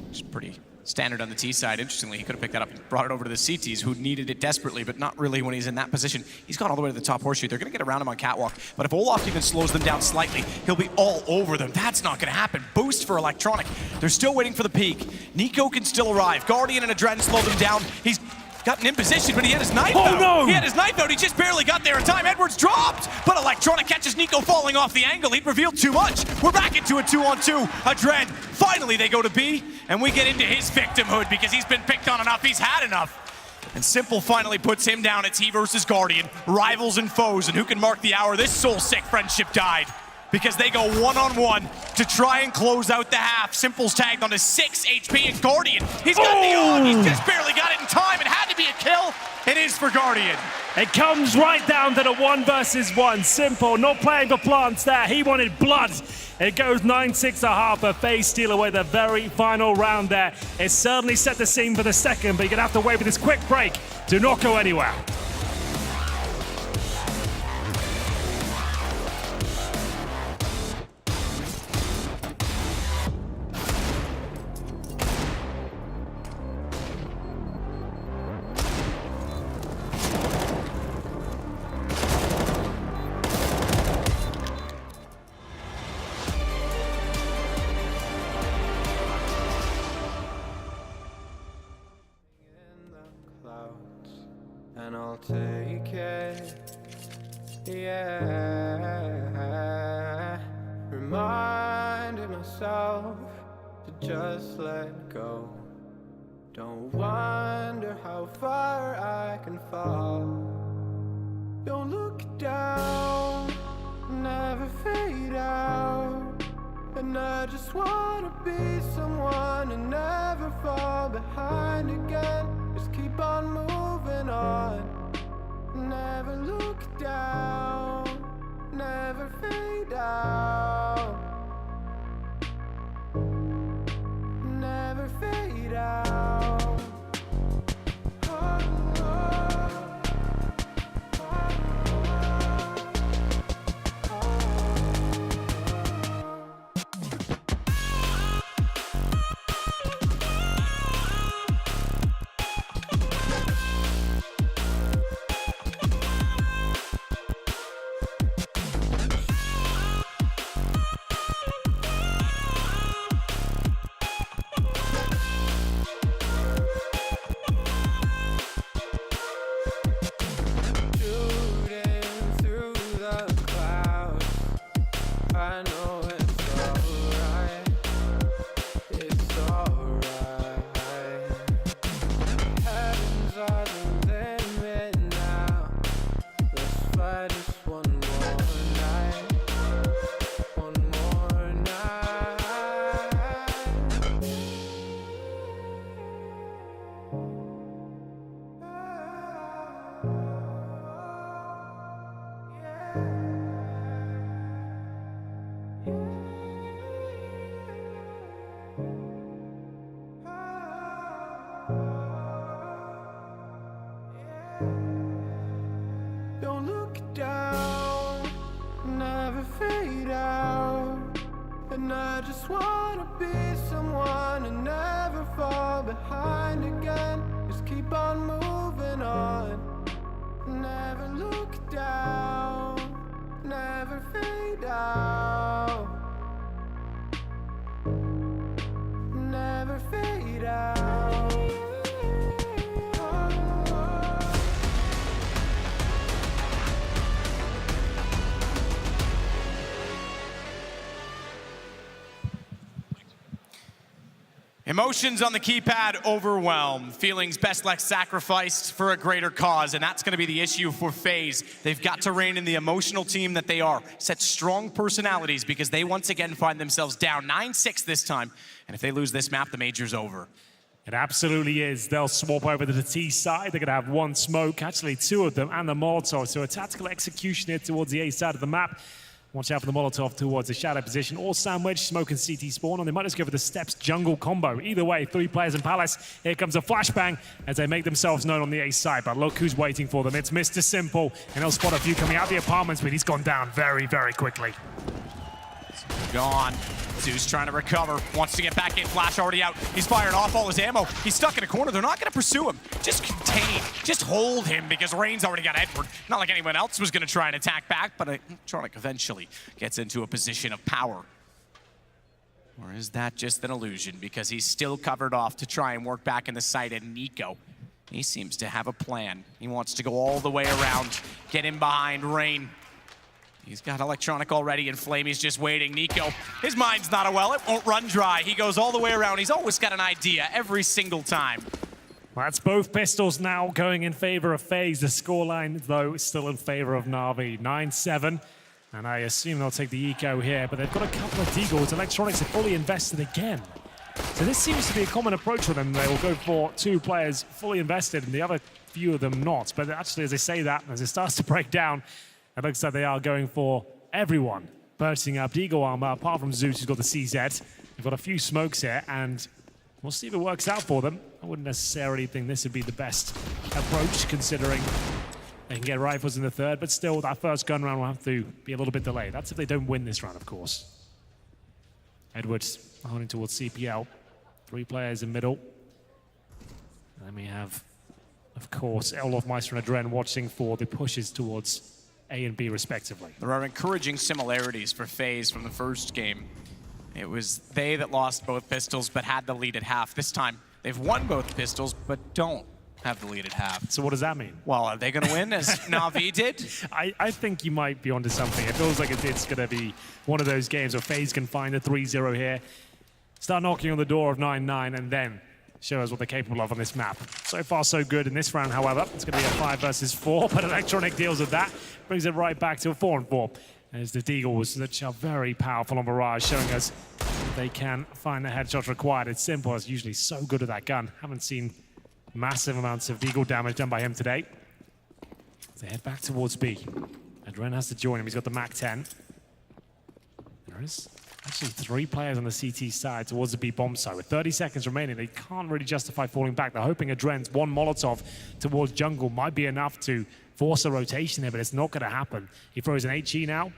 [SPEAKER 2] It's pretty standard on the T side. Interestingly, he could have picked that up and brought it over to the CTs, who needed it desperately, but not really when he's in that position. He's gone all the way to the top horseshoe. They're going to get around him on catwalk, but if Olaf even slows them down slightly, he'll be all over them. That's not going to happen. Boost for Electronic. They're still waiting for the peak. Nico can still arrive. Guardian and Adren slow them down. He's gotten in position, but he had his knife out.
[SPEAKER 1] No!
[SPEAKER 2] He had his knife out. He just barely got there in time. Edwards dropped, but Electronic catches Nico falling off the angle. He'd revealed too much. We're back into a 2-on-2. Adren, finally they go to B, and we get into his victimhood because he's been picked on enough. He's had enough. And Simple finally puts him down. It's he versus Guardian, rivals and foes, and who can mark the hour? This soul-sick friendship died because they go one-on-one to try and close out the half. Simple's tagged onto 6 HP, and Guardian, he's got the on. He's just barely got it in time. It had to be a kill. It is for Guardian.
[SPEAKER 1] It comes right down to the 1 versus 1. Simple, not playing for plants there. He wanted blood. It goes 9-6.5, but FaZe steal away the very final round there. It certainly set the scene for the second, but you're going to have to wait for this quick break. Do not go anywhere.
[SPEAKER 3] and I'll take it. Yeah, reminding myself to just let go. Don't wonder how far I can fall. Don't look down, never fade out. And I just wanna be someone and never fall behind again. Just keep on moving on. Never look down, never fade out. Never fade out. Oh, don't look down, never fade out. And I just wanna be someone and never fall behind again. Just keep on moving on. Never look down, never fade out. Never fade out.
[SPEAKER 2] Emotions on the keypad overwhelmed. Feelings best left sacrificed for a greater cause, and that's going to be the issue for FaZe. They've got to rein in the emotional team that they are. Set strong personalities because they once again find themselves down 9-6 this time. And if they lose this map, the major's over.
[SPEAKER 1] It absolutely is. They'll swap over to the T side. They're going to have one smoke, actually two of them, and the Molotov. So a tactical execution here towards the A side of the map. Watch out for the Molotov towards the shadow position. Or sandwich, smoke and CT spawn, and they might just go for the steps jungle combo. Either way, 3 players in Palace. Here comes a flashbang as they make themselves known on the A side. But look who's waiting for them. It's Mr. Simple, and he'll spot a few coming out of the apartments, but he's gone down very, very quickly.
[SPEAKER 2] Gone. Zeus trying to recover, wants to get back in. Flash already out. He's fired off all his ammo. He's stuck in a corner. They're not going to pursue him. Just contain. Just hold him because Rain's already got Edward. Not like anyone else was going to try and attack back, but Electronic eventually gets into a position of power. Or is that just an illusion? Because he's still covered off to try and work back in the site, and Nico, he seems to have a plan. He wants to go all the way around, get in behind Rain. He's got Electronic already, and Flamey's just waiting. Nico, his mind's not a well. It won't run dry. He goes all the way around. He's always got an idea every single time.
[SPEAKER 1] Well, that's both pistols now going in favor of FaZe. The scoreline, though, is still in favor of Navi. 9-7. And I assume they'll take the eco here, but they've got a couple of deagles. Electronics are fully invested again. So this seems to be a common approach for them. They will go for 2 players fully invested and the other few of them not. But actually, as I say that, as it starts to break down, it looks like they are going for everyone, purchasing up Deagle armor, apart from Zeus, who's got the CZ. They've got a few smokes here, and we'll see if it works out for them. I wouldn't necessarily think this would be the best approach, considering they can get rifles in the third, but still, that first gun round will have to be a little bit delayed. That's if they don't win this round, of course. Edwards holding towards CPL. 3 players in middle. And then we have, of course, Ellof, Meister, and Adren watching for the pushes towards A and B respectively.
[SPEAKER 2] There are encouraging similarities for FaZe from the first game. It was they that lost both pistols but had the lead at half. This time, they've won both pistols but don't. have the lead at half.
[SPEAKER 1] So what does that mean?
[SPEAKER 2] Well, are they going to win as Navi did?
[SPEAKER 1] I think you might be onto something. It feels like it's going to be one of those games where FaZe can find a 3-0 here, start knocking on the door of 9-9, and then show us what they're capable of on this map. So far, so good in this round, however. It's going to be a 5 versus 4, but Electronic deals with that, brings it right back to a 4-4. As the Deagles, which are very powerful on Mirage, showing us they can find the headshots required. It's simple, it's usually so good at that gun. Haven't seen massive amounts of Deagle damage done by him today. They head back towards B. And Ren has to join him, he's got the MAC-10. There is actually 3 players on the CT side towards the B bomb side. With 30 seconds remaining, they can't really justify falling back. They're hoping Adren's one Molotov towards jungle might be enough to force a rotation there, but it's not going to happen. He throws an HE now,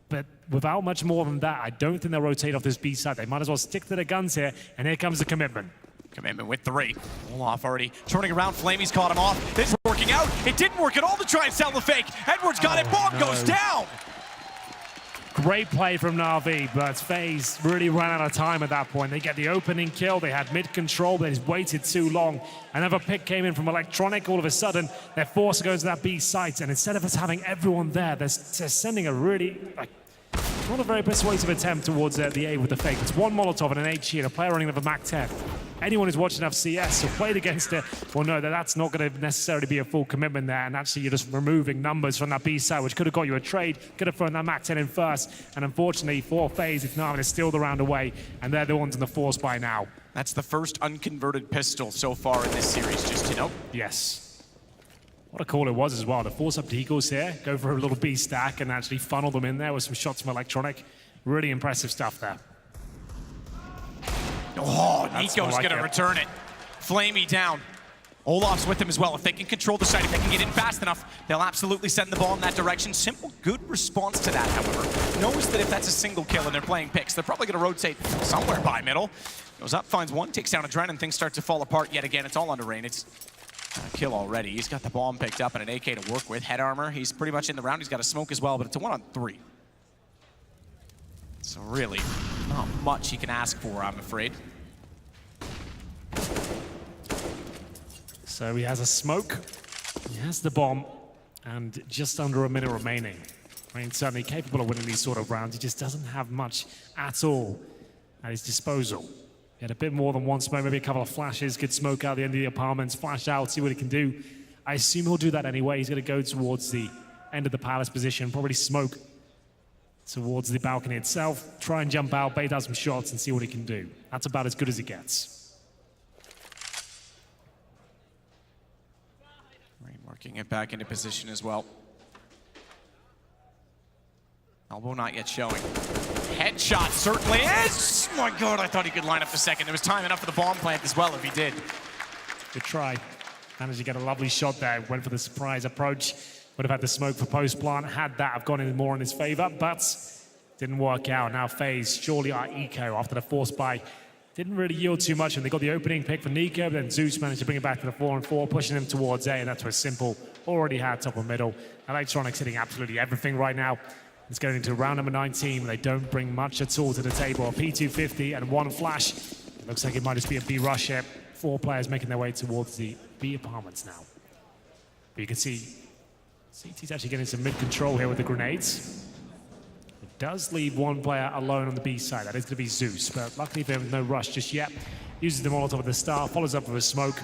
[SPEAKER 1] but without much more than that, I don't think they'll rotate off this B side. They might as well stick to their guns here, and here comes the commitment.
[SPEAKER 2] Commitment with 3. Olaf already turning around. Flamey's caught him off. This is working out. It didn't work at all to try and sell the fake. Edwards got it. Bomb goes down.
[SPEAKER 1] Great play from Navi, but FaZe really ran out of time at that point. They get the opening kill. They had mid control, but they just waited too long. Another pick came in from Electronic. All of a sudden, they're forced to go to that B site, and instead of us having everyone there, they're sending a really, not a very persuasive attempt towards the A with the fake. It's one Molotov and an HE and a player running with a MAC-10. Anyone who's watching FCS or played against it will know that that's not going to necessarily be a full commitment there, and actually you're just removing numbers from that B side, which could have got you a trade, could have thrown that MAC-10 in first, and unfortunately for FaZe, it's Navi to steal the round away, and they're the ones in the force by now.
[SPEAKER 2] That's the first unconverted pistol so far in this series, just to note.
[SPEAKER 1] Yes. What a call it was as well, to force up Deagles here, go for a little B stack and actually funnel them in there with some shots from Electronic. Really impressive stuff there.
[SPEAKER 2] Oh, Nico's going to return it. Flamey down. Olaf's with him as well. If they can control the site, if they can get in fast enough, they'll absolutely send the ball in that direction. Simple, good response to that, however. Knows that if that's a single kill and they're playing picks, they're probably going to rotate somewhere by middle. Goes up, finds one, takes down Adren, and things start to fall apart yet again. It's all under rain. It's a kill already. He's got the bomb picked up and an AK to work with. Head armor, he's pretty much in the round. He's got a smoke as well, but it's a 1-on-3. So really, not much he can ask for, I'm afraid.
[SPEAKER 1] So he has a smoke, he has the bomb, and just under a minute remaining. I mean, certainly capable of winning these sort of rounds. He just doesn't have much at all at his disposal. He had a bit more than one smoke, maybe a couple of flashes, could smoke out the end of the apartments, flash out, see what he can do. I assume he'll do that anyway. He's going to go towards the end of the palace position, probably smoke towards the balcony itself, try and jump out, bait out some shots, and see what he can do. That's about as good as he gets.
[SPEAKER 2] Rain working it back into position as well. Elbow not yet showing. Headshot certainly is! Oh my god, I thought he could line up the second. There was time enough for the bomb plant as well if he did.
[SPEAKER 1] Good try. Managed to get a lovely shot there. Went for the surprise approach. Would have had the smoke for post plant. Had that, have gone in more in his favor, but didn't work out. Now FaZe surely are eco after the force buy. Didn't really yield too much, and they got the opening pick for Nico, but then Zeus managed to bring it back to the 4-on-4, pushing him towards A, and that's where Simple already had top and middle. Electronics hitting absolutely everything right now. It's going into round number 19. They don't bring much at all to the table. A P250 and one flash. It looks like it might just be a B rush here. 4 players making their way towards the B apartments now. But you can see CT's actually getting some mid-control here with the grenades. It does leave one player alone on the B side. That is going to be Zeus, but luckily for him, no rush just yet. Uses the Molotov at the start, follows up with a smoke,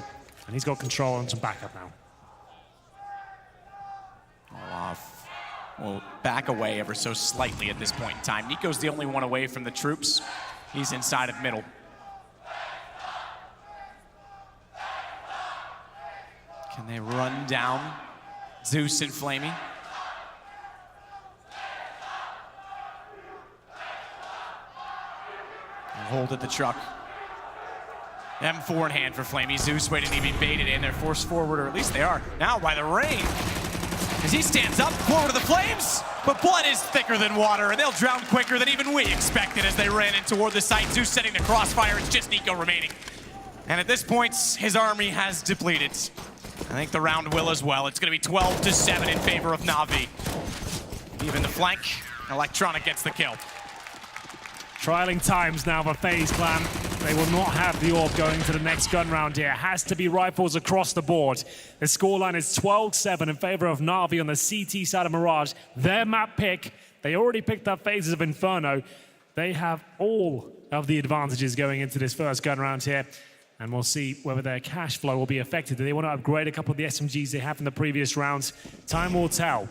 [SPEAKER 1] and he's got control and some backup now.
[SPEAKER 2] Olaf will back away ever so slightly at this point in time. Nico's the only one away from the troops. He's inside of middle. Can they run down Zeus and Flamey? Hold at the truck. M4 in hand for Flamey. Zeus waiting to be baited in. They're forced forward, or at least they are now by the rain. As he stands up, forward to the flames, but blood is thicker than water, and they'll drown quicker than even we expected as they ran in toward the site. Zeus setting the crossfire. It's just Nico remaining. And at this point, his army has depleted. I think the round will as well. It's going to be 12-7 in favor of Navi. Even the flank, Electronic gets the kill.
[SPEAKER 1] Trialing times now for FaZe clan. They will not have the orb going to the next gun round here. It has to be rifles across the board. The scoreline is 12-7 in favor of Navi on the CT side of Mirage. Their map pick, they already picked up phases of Inferno. They have all of the advantages going into this first gun round here. And we'll see whether their cash flow will be affected. Do they want to upgrade a couple of the SMGs they have in the previous rounds? Time will tell.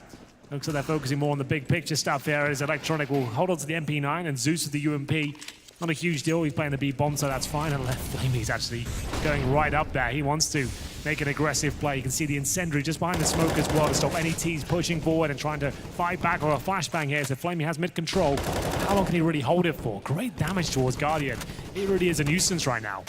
[SPEAKER 1] Looks like they're focusing more on the big picture stuff here as Electronic will hold on to the MP9 and Zeus with the UMP. Not a huge deal. He's playing the B bomb, so that's fine. And left Flamey's actually going right up there. He wants to make an aggressive play. You can see the incendiary just behind the smoke as well to stop any T's pushing forward and trying to fight back or a flashbang here. So Flamey has mid control. How long can he really hold it for? Great damage towards Guardian. He really is a nuisance right now.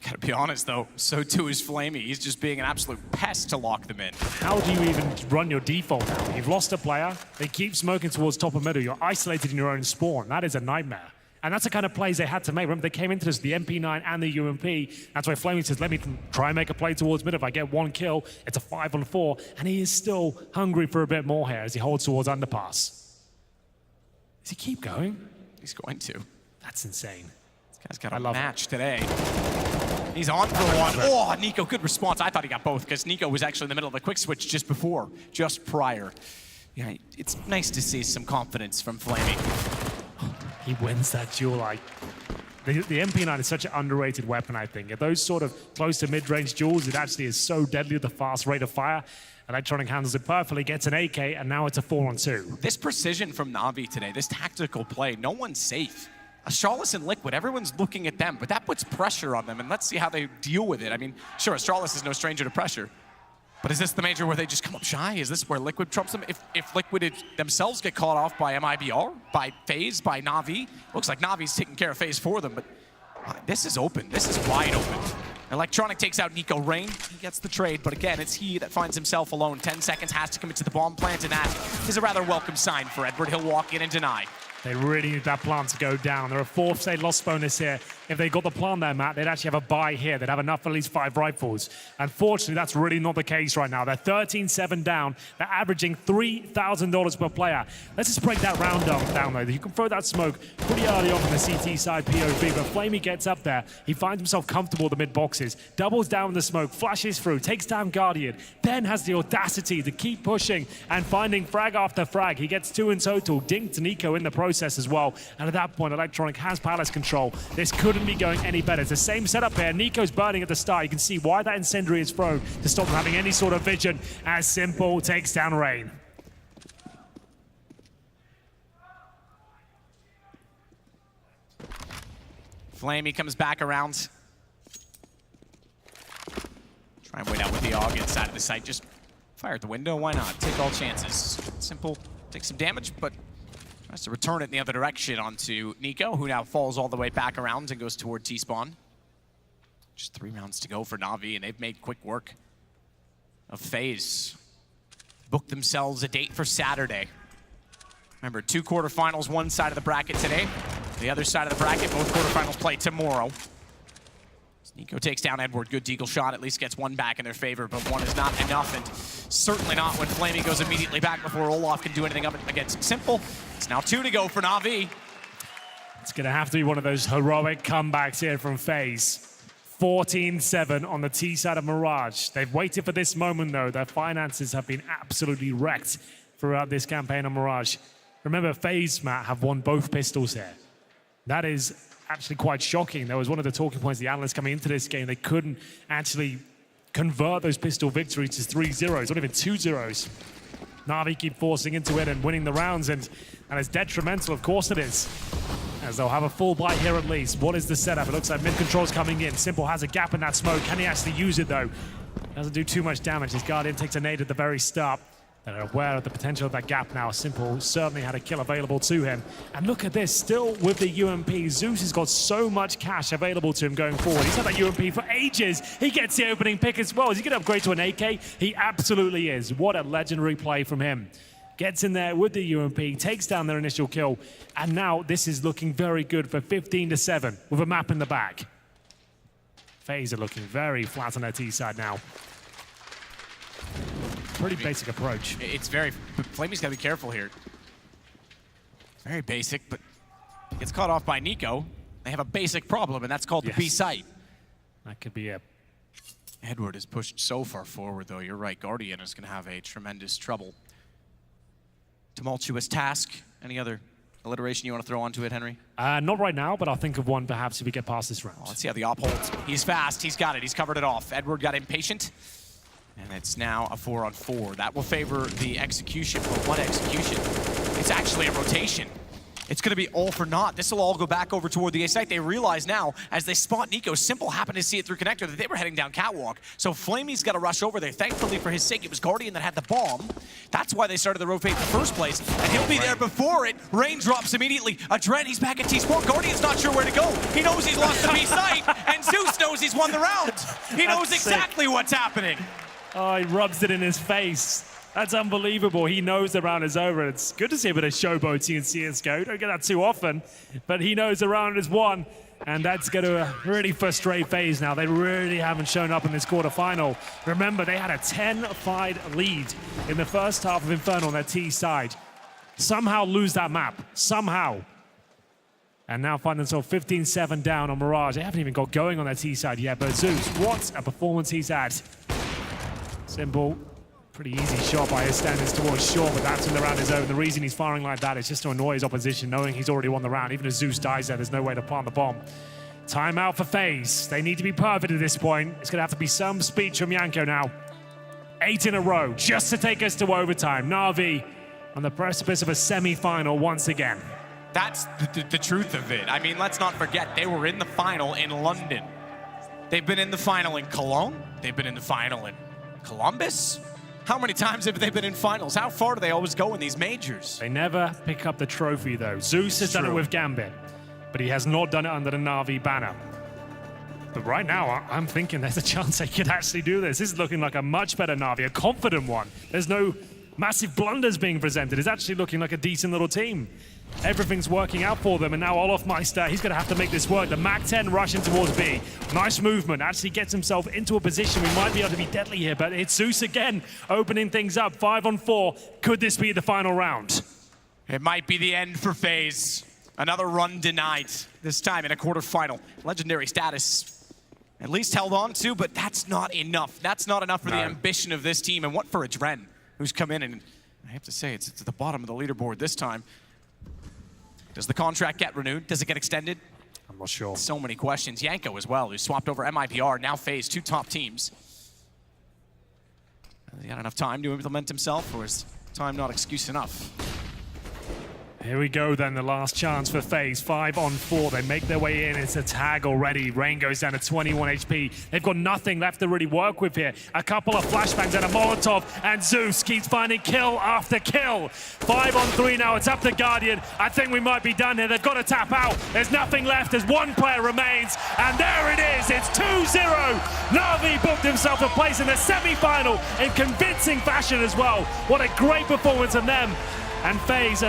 [SPEAKER 2] Gotta be honest though, so too is Flamey. He's just being an absolute pest to lock them in.
[SPEAKER 1] How do you even run your default now? You've lost a player, they keep smoking towards top and middle, you're isolated in your own spawn. That is a nightmare. And that's the kind of plays they had to make. Remember, they came into this with the MP9 and the UMP. That's why Flamey says, let me try and make a play towards mid. If I get one kill, it's a 5-on-4. And he is still hungry for a bit more here as he holds towards underpass. Does he keep going?
[SPEAKER 2] He's going to.
[SPEAKER 1] That's insane.
[SPEAKER 2] This guy's got a match today. He's on for one. Oh, Nico, good response. I thought he got both because Nico was actually in the middle of the quick switch just prior. Yeah, it's nice to see some confidence from Flamey.
[SPEAKER 1] He wins that duel. Like the MP9 is such an underrated weapon, I think. At those sort of close to mid-range duels, it actually is so deadly with the fast rate of fire. Electronic handles it perfectly, gets an AK, and now it's a 4-on-2.
[SPEAKER 2] This precision from Navi today, this tactical play, no one's safe. Astralis and Liquid, everyone's looking at them, but that puts pressure on them, and let's see how they deal with it. I mean, sure, Astralis is no stranger to pressure, but is this the major where they just come up shy? Is this where Liquid trumps them? If Liquid themselves get caught off by MIBR, by FaZe, by Navi, looks like Navi's taking care of FaZe for them, but this is open. This is wide open. Electronic takes out Nico Rain. He gets the trade, but again, it's he that finds himself alone. 10 seconds, has to commit to the bomb plant, and that is a rather welcome sign for Edward. He'll walk in and deny.
[SPEAKER 1] They really need that plant to go down. They're a 4th state loss bonus here. If they got the plant there, Matt, they'd actually have a buy here. They'd have enough for at least 5 rifles. Unfortunately, that's really not the case right now. They're 13-7 down. They're averaging $3,000 per player. Let's just break that round down, though. You can throw that smoke pretty early on the CT side POV, but Flamey gets up there. He finds himself comfortable in the mid boxes, doubles down the smoke, flashes through, takes down Guardian, then has the audacity to keep pushing and finding frag after frag. He gets 2 in total, dinked Nico in the process as well. And at that point, Electronic has palace control. This couldn't be going any better. It's the same setup here. Nico's burning at the start. You can see why that incendiary is thrown to stop them having any sort of vision as Simple takes down Rain.
[SPEAKER 2] Flamey comes back around. Try and wait out with the AUG inside of the site. Just fire at the window. Why not? Take all chances. Simple takes some damage, but tries to return it in the other direction onto Nico, who now falls all the way back around and goes toward T-spawn. Just 3 rounds to go for Navi, and they've made quick work of FaZe. Booked themselves a date for Saturday. Remember, 2 quarterfinals, one side of the bracket today. The other side of the bracket, both quarterfinals play tomorrow. Nico takes down Edward. Good deagle shot, at least gets 1 back in their favor, but 1 is not enough, and certainly not when Flamey goes immediately back before Olaf can do anything up against Simple. It's now 2 to go for Navi.
[SPEAKER 1] It's going to have to be one of those heroic comebacks here from FaZe. 14-7 on the T side of Mirage. They've waited for this moment, though. Their finances have been absolutely wrecked throughout this campaign on Mirage. Remember, FaZe, Matt, have won both pistols here. That is actually quite shocking. That was one of the talking points, the analysts coming into this game. They couldn't actually convert those pistol victories to 3-0s, not even 2-0s. Navi keep forcing into it and winning the rounds, and it's detrimental, of course it is, as they'll have a full bite here at least. What is the setup? It looks like mid-control's coming in. Simple has a gap in that smoke. Can he actually use it, though? Doesn't do too much damage. His Guardian takes a nade at the very start. They're aware of the potential of that gap now. Simple certainly had a kill available to him. And look at this, still with the UMP. Zeus has got so much cash available to him going forward. He's had that UMP for ages. He gets the opening pick as well. Is he going to upgrade to an AK? He absolutely is. What a legendary play from him. Gets in there with the UMP, takes down their initial kill, and now this is looking very good for 15-7 with a map in the back. FaZe are looking very flat on their T side now. Pretty basic approach.
[SPEAKER 2] It's very, Flamey's gotta be careful here. Very basic, but gets caught off by Nico. They have a basic problem, and that's called the B site.
[SPEAKER 1] That could be it.
[SPEAKER 2] Edward is pushed so far forward, though. You're right, Guardian is going to have a tremendous trouble. Tumultuous task. Any other alliteration you want to throw onto it, Henry?
[SPEAKER 1] Not right now, but I'll think of one perhaps if we get past this round.
[SPEAKER 2] Let's see how the op holds. He's fast. He's got it. He's covered it off. Edward got impatient. And it's now a 4-on-4. That will favor the execution. But what execution? It's actually a rotation. It's going to be all for naught. This will all go back over toward the A site. They realize now, as they spot Nico, Simple happened to see it through connector, that they were heading down catwalk. So Flamey's got to rush over there. Thankfully for his sake, it was Guardian that had the bomb. That's why they started the rotate in the first place. And he'll be there before it. Rain drops immediately. Adren, he's back at T-Spawn. Guardian's not sure where to go. He knows he's lost the B site, and Zeus knows he's won the round. He knows exactly what's happening.
[SPEAKER 1] Oh, he rubs it in his face. That's unbelievable. He knows the round is over. It's good to see a bit of showboating in CSGO. Don't get that too often. But he knows the round is won. And that's going to really frustrate FaZe now. They really haven't shown up in this quarterfinal. Remember, they had a 10-5 lead in the first half of Infernal on their T side. Somehow lose that map. Somehow. And now find themselves 15-7 down on Mirage. They haven't even got going on their T side yet. But Zeus, what a performance he's had. Simple. Pretty easy shot by his standards towards short, but that's when the round is over. The reason he's firing like that is just to annoy his opposition, knowing he's already won the round. Even if Zeus dies there's no way to plant the bomb. Timeout for FaZe. They need to be perfect at this point. It's going to have to be some speech from Yanko now. 8 in a row, just to take us to overtime. Navi on the precipice of a semi-final once again.
[SPEAKER 2] That's the truth of it. I mean, let's not forget, they were in the final in London. They've been in the final in Cologne. They've been in the final in Columbus. How many times have they been in finals? How far do they always go in these majors?
[SPEAKER 1] They never pick up the trophy, though. Zeus has done it with Gambit, but he has not done it under the Navi banner. But right now, I'm thinking there's a chance they could actually do this. This is looking like a much better Navi, a confident one. There's no massive blunders being presented. It's actually looking like a decent little team. Everything's working out for them, and now Olofmeister, he's going to have to make this work. The MAC-10 rushing towards B. Nice movement, actually gets himself into a position we might be able to be deadly here, but it's Zeus again, opening things up, 5-on-4. Could this be the final round?
[SPEAKER 2] It might be the end for FaZe. Another run denied, this time in a quarterfinal. Legendary status, at least held on to, but that's not enough. That's not enough for the ambition of this team, and what for Adren, who's come in, and I have to say, it's at the bottom of the leaderboard this time. Does the contract get renewed? Does it get extended?
[SPEAKER 1] I'm not sure.
[SPEAKER 2] So many questions. Yanko as well, who swapped over MIPR, now FaZe, 2 top teams. Has he got enough time to implement himself, or is time not excuse enough?
[SPEAKER 1] Here we go then, the last chance for FaZe. 5-on-4, they make their way in. It's a tag already. Rain goes down to 21 HP. They've got nothing left to really work with here. A couple of flashbangs and a Molotov, and Zeus keeps finding kill after kill. 5-on-3 now, it's up to Guardian. I think we might be done here. They've got to tap out. There's nothing left as one player remains, and there it is. It's 2-0. Navi booked himself a place in the semi-final in convincing fashion as well. What a great performance from them. And FaZe.